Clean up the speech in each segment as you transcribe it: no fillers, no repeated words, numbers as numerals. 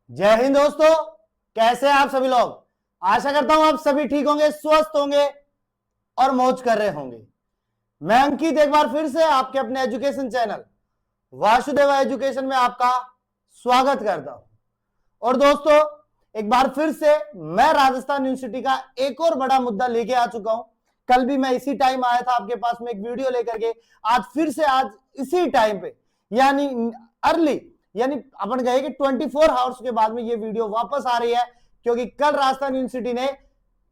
जय हिंद दोस्तों, कैसे हैं आप सभी लोग। आशा करता हूं आप सभी ठीक होंगे, स्वस्थ होंगे और मौज कर रहे होंगे। मैं अंकित एक बार फिर से आपके अपने एजुकेशन चैनल वासुदेवा एजुकेशन में आपका स्वागत करता हूं। और दोस्तों, एक बार फिर से मैं राजस्थान यूनिवर्सिटी का एक और बड़ा मुद्दा लेके आ चुका हूं। कल भी मैं इसी टाइम आया था आपके पास में एक वीडियो लेकर के, आज फिर से आज इसी टाइम पे यानी अर्ली यानी अपन कहे कि 24 आवर्स के बाद में ये वीडियो वापस आ रही है, क्योंकि कल राजस्थान यूनिवर्सिटी ने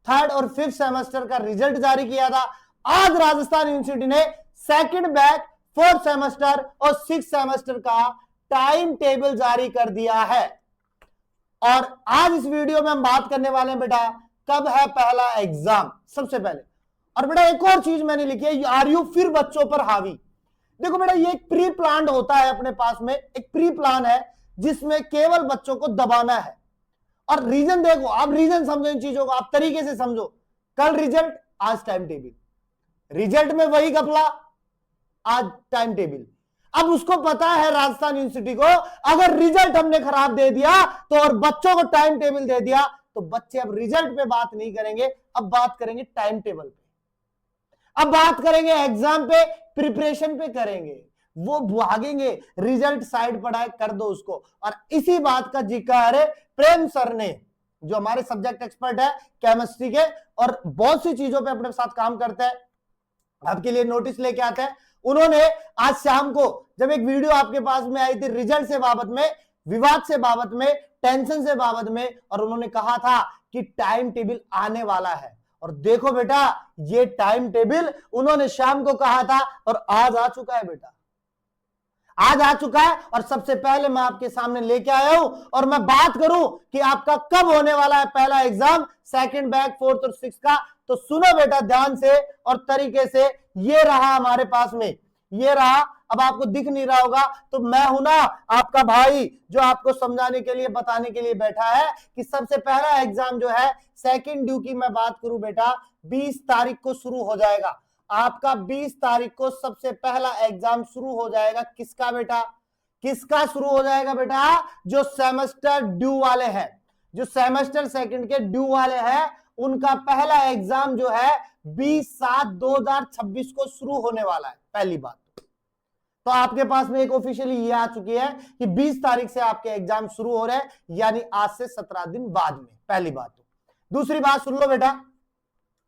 थर्ड और फिफ्थ सेमेस्टर का रिजल्ट जारी किया था। आज राजस्थान यूनिवर्सिटी ने सेकंड बैच, फोर्थ सेमेस्टर और सिक्स सेमेस्टर का टाइम टेबल जारी कर दिया है। और आज इस वीडियो में हम बात करने वाले हैं बेटा, कब है पहला एग्जाम सबसे पहले। और बेटा एक और चीज मैंने लिखी है, आर यू फिर बच्चों पर हावी। देखो बेटा, ये एक प्री प्लान होता है, अपने पास में एक प्री प्लान है जिसमें केवल बच्चों को दबाना है। और रीजन देखो, आप रीजन समझो, इन चीजों को आप तरीके से समझो। कल रिजल्ट, आज टाइम टेबल, रिजल्ट में वही घपला, आज टाइम टेबल। अब उसको पता है राजस्थान यूनिवर्सिटी को, अगर रिजल्ट हमने खराब दे दिया तो और बच्चों को टाइम टेबल दे दिया तो बच्चे अब रिजल्ट पे बात नहीं करेंगे, अब बात करेंगे टाइम टेबल पे, अब बात करेंगे एग्जाम पे, प्रिपरेशन पे करेंगे। वो भागेंगे, रिजल्ट साइड पड़ा कर दो उसको। और इसी बात का जिक्र प्रेम सर ने, जो हमारे सब्जेक्ट एक्सपर्ट है केमिस्ट्री के और बहुत सी चीजों पे अपने साथ काम करते हैं, आपके लिए नोटिस लेके आते हैं। उन्होंने आज शाम को जब एक वीडियो आपके पास में आई थी रिजल्ट से बाबत में, विवाद से बाबत में, टेंशन से बाबत में, और उन्होंने कहा था कि टाइम टेबल आने वाला है। और देखो बेटा, ये टाइम टेबल उन्होंने शाम को कहा था और आज आ चुका है बेटा, आज आ चुका है। और सबसे पहले मैं आपके सामने लेके आया हूं और मैं बात करूं कि आपका कब होने वाला है पहला एग्जाम, सेकंड बैच, फोर्थ और सिक्स का। तो सुनो बेटा ध्यान से और तरीके से। ये रहा हमारे पास में, ये रहा। अब आपको दिख नहीं रहा होगा तो मैं हूं ना आपका भाई, जो आपको समझाने के लिए, बताने के लिए बैठा है कि सबसे पहला एग्जाम जो है सेकंड ड्यू की मैं बात करूं बेटा, 20 तारीख को शुरू हो जाएगा। आपका 20 तारीख को सबसे पहला एग्जाम शुरू हो जाएगा। किसका बेटा, किसका शुरू हो जाएगा बेटा? जो सेमेस्टर ड्यू वाले हैं, जो सेमेस्टर सेकंड के ड्यू वाले हैं, उनका पहला एग्जाम जो है 20/7/2026 को शुरू होने वाला है। पहली बात तो आपके पास में एक ऑफिशियली ये आ चुकी है कि 20 तारीख से आपके एग्जाम शुरू हो रहे हैं, यानी आज से 17 दिन बाद में। पहली बात। दूसरी बात सुन लो बेटा,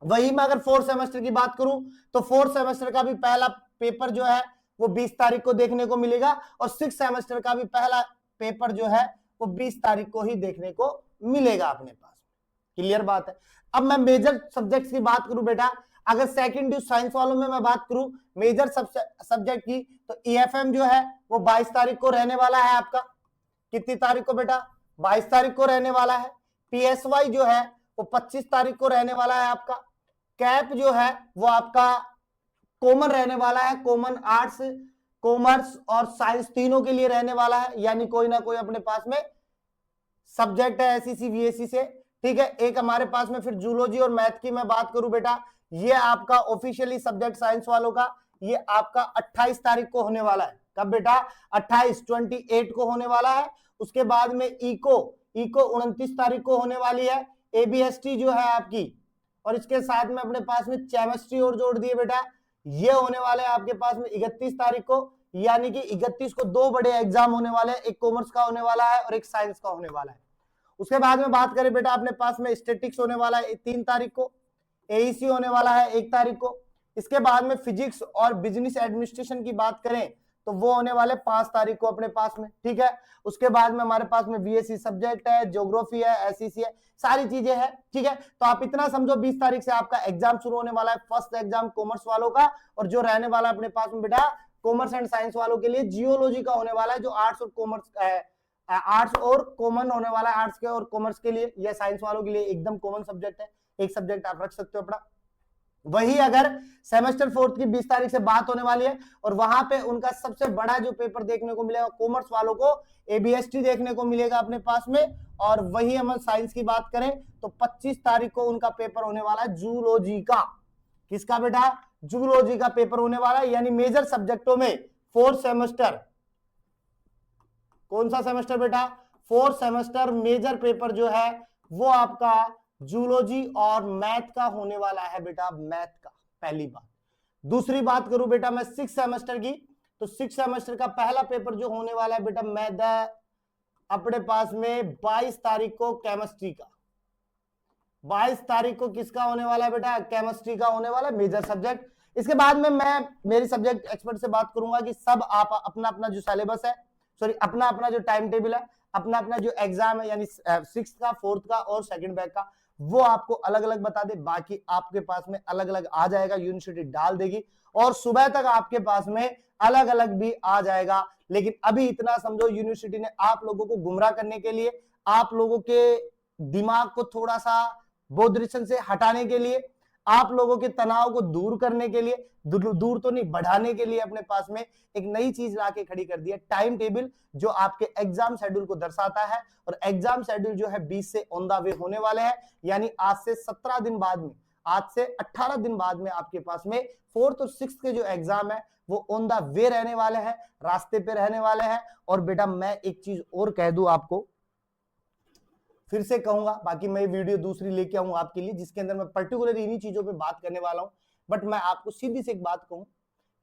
वही मैं अगर फोर्थ सेमेस्टर की बात करूं तो फोर्थ सेमेस्टर का भी पहला पेपर जो है वो 20 तारीख को देखने को मिलेगा, और सिक्स सेमेस्टर का भी पहला पेपर जो है वो 20 तारीख को ही देखने को मिलेगा अपने पास। क्लियर बात है। अब मैं मेजर सब्जेक्ट्स की बात करूं बेटा, अगर सेकंड ड्यू साइंस वालों में मैं बात करूं मेजर सब्जेक्ट की, तो ईएफएम जो है वो 22 तारीख को रहने वाला है आपका। कितनी तारीख को बेटा? 22 तारीख को रहने वाला है। पीएसवाई जो है वो 25 तारीख को रहने वाला है आपका। कैप जो है वो आपका कॉमन रहने वाला है, कॉमन आर्ट्स, कॉमर्स और साइंस तीनों के लिए रहने वाला है, यानी कोई ना कोई अपने पास में सब्जेक्ट है एसईसी वीएससी से। ठीक है, एक हमारे पास में फिर जूलॉजी और मैथ की मैं बात करूं बेटा, ये आपका ऑफिशियली सब्जेक्ट साइंस वालों का, ये आपका 28 तारीख को होने वाला है। कब बेटा? 28 को होने वाला है। उसके बाद में इको 29 तारीख को होने वाली है। एबीएसटी जो है आपकी, और इसके साथ में अपने पास में केमिस्ट्री और जोड़ दिए बेटा, ये होने वाले हैं आपके पास में 31 तारीख को। यानी कि 31 को दो बड़े एग्जाम होने वाले हैं, एक कॉमर्स का होने वाला है और एक साइंस का होने वाला है। उसके बाद में बात करें बेटा, अपने पास में स्टैटिक्स होने वाला है 3 तारीख को, एईसी होने वाला है 1 तारीख को। इसके बाद में फिजिक्स और बिजनेस एडमिनिस्ट्रेशन की बात करें तो वो होने वाले 5 तारीख को अपने पास में। ठीक है, उसके बाद में हमारे पास में बीएससी सब्जेक्ट है, ज्योग्राफी है, एसईसी है, सारी चीजें हैं। ठीक है, तो आप इतना समझो 20 तारीख से आपका एग्जाम शुरू होने वाला है, फर्स्ट एग्जाम कॉमर्स वालों का, और जो रहने वाला है अपने पास में बेटा कॉमर्स एंड साइंस वालों के लिए जियोलॉजी का होने वाला है, जो आर्ट्स और कॉमर्स आर्ट्स और कॉमन होने वाला है, आर्ट्स के और कॉमर्स के लिए, या साइंस वालों के लिए एकदम कॉमन सब्जेक्ट है, एक सब्जेक्ट आप रख सकते हो अपना। वही अगर सेमेस्टर फोर्थ की 20 तारीख से बात होने वाली है, और वहां पे उनका सबसे बड़ा जो पेपर देखने को मिलेगा कॉमर्स वालों को, एबीएसटी देखने को मिलेगा अपने पास में। और वही हम साइंस की बात करें तो 25 तारीख को उनका पेपर होने वाला है जूलॉजी का। किसका बेटा? जूलॉजी का पेपर होने वाला है। यानी मेजर सब्जेक्टों में फोर्थ सेमेस्टर, कौन सा सेमेस्टर बेटा? 4 सेमेस्टर मेजर पेपर जो है वो आपका जूलॉजी और मैथ का होने वाला है बेटा, मैथ का, पहली बात। दूसरी बात करूं बेटा मैं 6 सेमेस्टर की, तो 6 सेमेस्टर का पहला पेपर जो होने वाला है बेटा मैथ अपने पास में 22 तारीख को केमिस्ट्री का, 22 तारीख को किसका होने वाला है बेटा, केमिस्ट्री का होने वाला है, मेजर सब्जेक्ट। इसके बाद में मैं मेरी सब्जेक्ट एक्सपर्ट से बात करूंगा कि सब आप अपना अपना जो सिलेबस है, सॉरी अपना अपना जो टाइम टेबल है, अपना अपना जो एग्जाम है, यानी 6th का, 4th का और 2nd बैच का, वो आपको अलग अलग बता दे। बाकी आपके पास में अलग अलग आ जाएगा, यूनिवर्सिटी डाल देगी और सुबह तक आपके पास में अलग अलग भी आ जाएगा। लेकिन अभी इतना समझो, यूनिवर्सिटी ने आप लोगों को गुमराह करने के लिए, आप लोगों के दिमाग को थोड़ा सा बोधरिशन से हटाने के लिए, आप लोगों के तनाव को दूर करने के लिए, दूर तो नहीं बढ़ाने के लिए अपने पास में एक नई चीज लाके खड़ी कर दी है, टाइम टेबल, जो आपके एग्जाम शेड्यूल को दर्शाता है। और एग्जाम शेड्यूल जो है 20 से ऑन द वे होने वाले हैं, यानी आज से 17 दिन बाद में, आज से 18 दिन बाद में आपके पास में 4th और 6th के जो एग्जाम है वो ऑन द वे रहने वाले हैं, रास्ते पे रहने वाले हैं। और बेटा मैं एक चीज और कह दूं आपको, फिर से कहूंगा, बाकी मैं वीडियो दूसरी लेके आऊंगा आपके लिए जिसके अंदर मैं पर्टिकुलर इन्हीं चीजों पे बात करने वाला हूं। बट मैं आपको सीधी से एक बात कहूं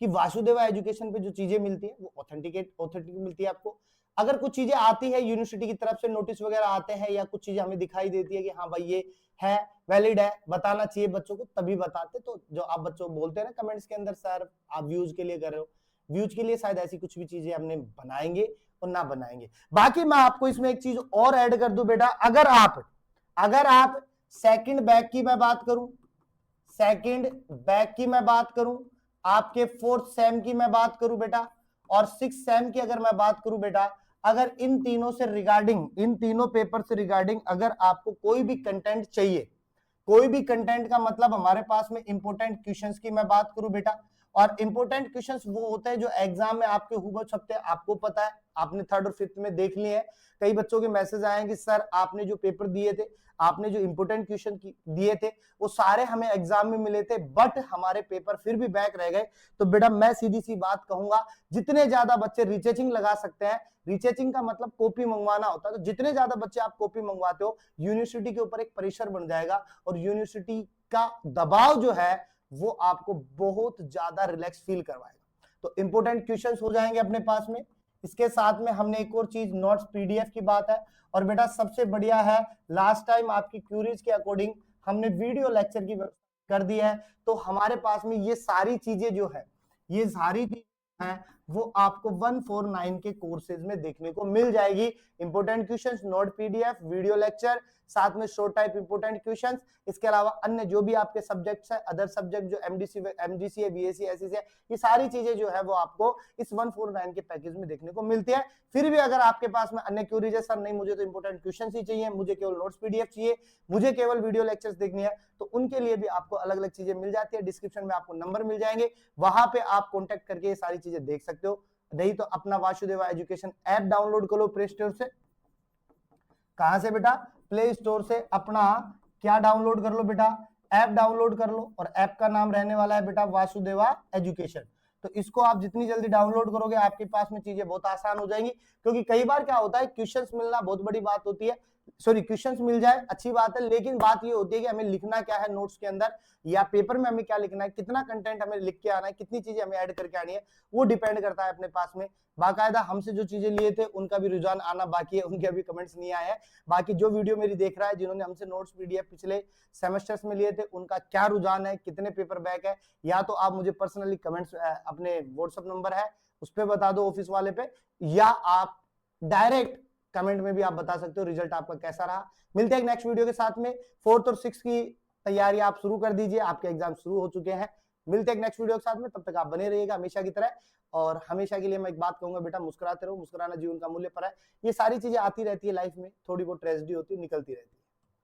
कि वासुदेवा एजुकेशन पे जो चीजें मिलती है वो ऑथेंटिक मिलती है आपको। अगर कुछ चीजें आती है यूनिवर्सिटी की तरफ से, नोटिस वगैरह आते हैं या कुछ चीजें हमें दिखाई देती है कि हाँ भाई ये है वैलिड है, बताना चाहिए बच्चों को, तभी बताते। तो जो आप बच्चों बोलते हैं ना कमेंट्स के अंदर, सर आप व्यूज के लिए कर रहे हो, व्यूज के लिए शायद ऐसी कुछ भी चीजें हमने बनाएंगे और ना बनाएंगे। बाकी मैं आपको इसमें एक चीज और ऐड कर दूं बेटा, अगर आप 2nd बैच की मैं बात करूं, 2nd बैच की मैं बात करूं, आपके 4th सेम की मैं बात करूं बेटा, और 6th सेम की अगर मैं बात करूं बेटा, अगर इन तीनों से रिगार्डिंग, इन तीनों पेपर से रिगार्डिंग अगर आपको कोई भी कंटेंट चाहिए, कोई भी कंटेंट का मतलब हमारे पास में इंपोर्टेंट क्वेश्चंस की मैं बात करूं बेटा, और इंपोर्टेंट क्वेश्चंस वो होते हैं जो एग्जाम में आपके हुबहू छपते हैं, आपको पता है, आपने 3rd और 5th में देख लिए हैं। कई बच्चों के मैसेज आए हैं कि सर आपने जो पेपर दिए थे, आपने जो इंपोर्टेंट क्वेश्चन दिए थे वो सारे हमें एग्जाम में मिले थे, बट हमारे पेपर फिर भी बैक रह गए। तो बेटा मैं सीधी सी बात कहूंगा, जितने ज्यादा बच्चे रीचेचिंग लगा सकते हैं, रीचेचिंग का मतलब कॉपी मंगवाना होता है, तो जितने ज्यादा बच्चे आप कॉपी मंगवाते हो, यूनिवर्सिटी के ऊपर एक प्रेशर बन जाएगा और यूनिवर्सिटी का दबाव जो है वो आपको बहुत ज्यादा रिलैक्स फील करवाएगा। तो इंपोर्टेंट क्वेश्चंस हो जाएंगे अपने पास में। इसके साथ में हमने एक और चीज, नोट्स पीडीएफ की बात है। और बेटा सबसे बढ़िया है, लास्ट टाइम आपकी क्यूरीज के अकॉर्डिंग हमने वीडियो लेक्चर की व्यवस्था कर दी है, तो हमारे पास में ये सारी चीजें जो है, ये सारी चीजें हैं वो आपको 149 के कोर्सेज में देखने को मिल जाएगी। Important questions, note PDF, video lecture, साथ में शॉर्ट टाइप इंपोर्टेंट क्वेश्चंस, इसके अलावा अन्य जो भी आपके सब्जेक्ट्स है, अदर सब्जेक्ट जो एमडीसी है, बीएससी, एससी है, ये सारी चीजें जो है वो आपको इस 149 के पैकेज में देखने को मिलती है। फिर भी अगर आपके पास में अन्य क्यूरीज है, सर नहीं मुझे तो इंपोर्टेंट क्वेश्चंस ही चाहिए, मुझे केवल नोट्स पीडीएफ चाहिए, मुझे केवल वीडियो लेक्चर्स देखनी है, तो उनके लिए भी आपको अलग अलग चीजें मिल जाती है। डिस्क्रिप्शन में आपको नंबर मिल जाएंगे, वहां पे आप कॉन्टेक्ट करके ये सारी चीजें देख सकते हो। नहीं तो अपना वासुदेवा एजुकेशन ऐप डाउनलोड करो प्ले स्टोर से। कहां से बेटा? प्ले स्टोर से अपना क्या डाउनलोड कर लो बेटा? ऐप डाउनलोड कर लो, और ऐप का नाम रहने वाला है बेटा वासुदेवा एजुकेशन। तो इसको आप जितनी जल्दी डाउनलोड करोगे आपके पास में चीजें बहुत आसान हो जाएंगी, क्योंकि कई बार क्या होता है, क्वेश्चंस मिलना बहुत बड़ी बात होती है, सॉरी क्वेश्चंस मिल जाए अच्छी बात है, लेकिन बात ये होती है कि हमें लिखना क्या है नोट्स के अंदर, या पेपर में हमें क्या लिखना है, कितना कंटेंट हमें लिख के आना है, कितनी चीजें हमें ऐड करके आनी है, वो डिपेंड करता है अपने पास में। बाकायदा हमसे जो चीजें लिए थे उनका भी रुझान आना बाकी है, उनके अभी कमेंट्स नहीं आए हैं। बाकी जो वीडियो मेरी देख रहा है, जिन्होंने हमसे नोट्स पीडीएफ पिछले सेमेस्टर्स में लिए थे, उनका क्या रुझान है, कितने पेपर बैक है, या तो आप मुझे पर्सनली कमेंट्स, अपने व्हाट्सएप नंबर है उस पर बता दो, ऑफिस वाले पे, या आप डायरेक्ट कमेंट में भी आप बता सकते हो रिजल्ट आपका कैसा रहा। मिलते हैं नेक्स्ट वीडियो के साथ में। 4th और 6th की तैयारी आप शुरू कर दीजिए, आपके एग्जाम शुरू हो चुके हैं। मिलते हैं नेक्स्ट वीडियो के साथ में, तब तक आप बने रहिएगा हमेशा की तरह। और हमेशा के लिए मैं एक बात कहूंगा बेटा, मुस्कुराते रहो, मुस्कुराना जीवन का मूल्य पर है। ये सारी चीजें आती रहती है लाइफ में, थोड़ी बहुत ट्रेजेडी होती है, निकलती रहती है।